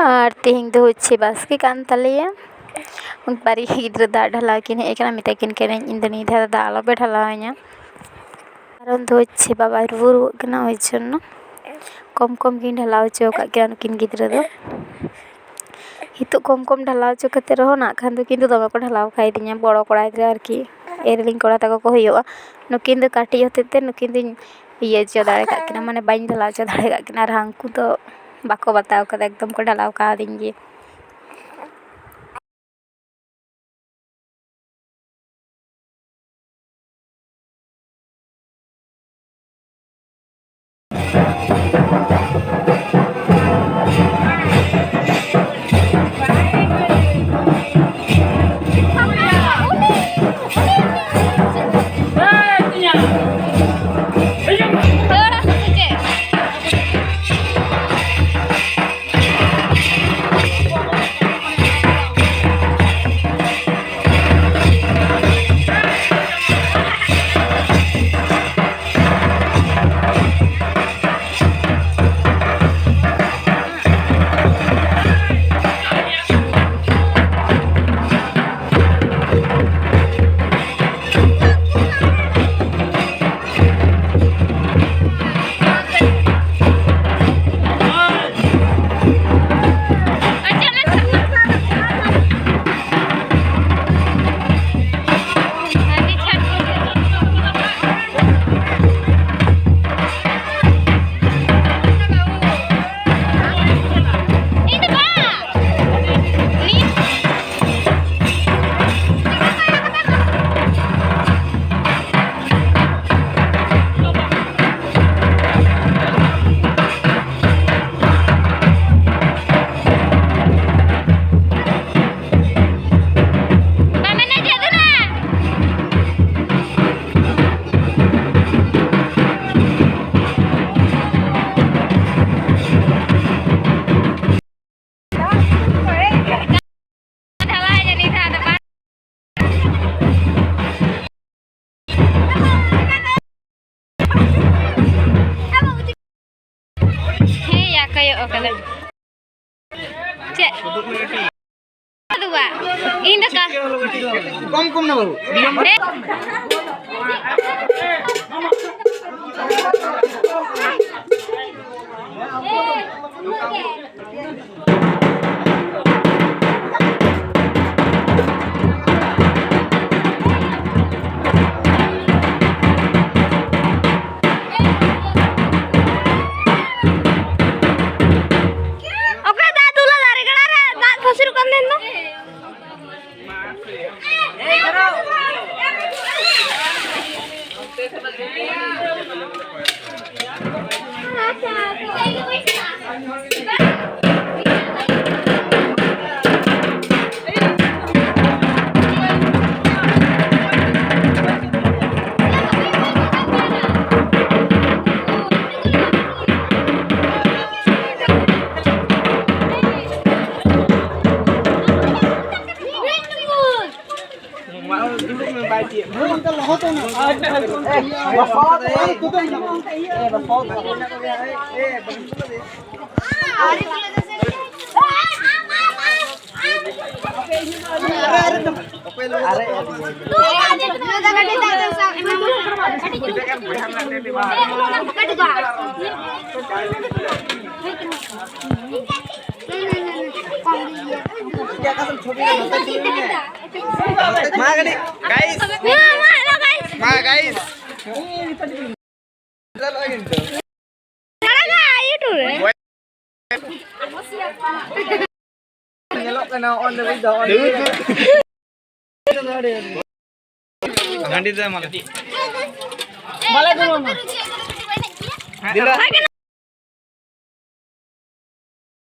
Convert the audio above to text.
और तेहन तो हे बास्के कान तलेया बारी गिद्रा दा ढाला किन हेकना मिताकिन कने इन नि धा दा आलोपे ढालावाña कारण तो हे बाबा रुरुक कना होय जन्नो कम कम किन ढाला होचो का किन किन गिद्रा दो हितो कम कम ढाला होचो कते रहो ना खान दो किंतु दमे को ढालाव खाइ दिया बड़ो कोड़ा गिद्रा आरकी एरलिंग कोड़ा ताको को होयोआ नुकिन दो काटी होतेते नुकिन दिन इये जो दाड़े का किना माने बाइन ढाला जो दाड़े का किना हांकु तो बाको बताव कदा एकदम को ढालाव का दिंगे kayo kada cek dua ini ka kom na babu guys. Malah dulu.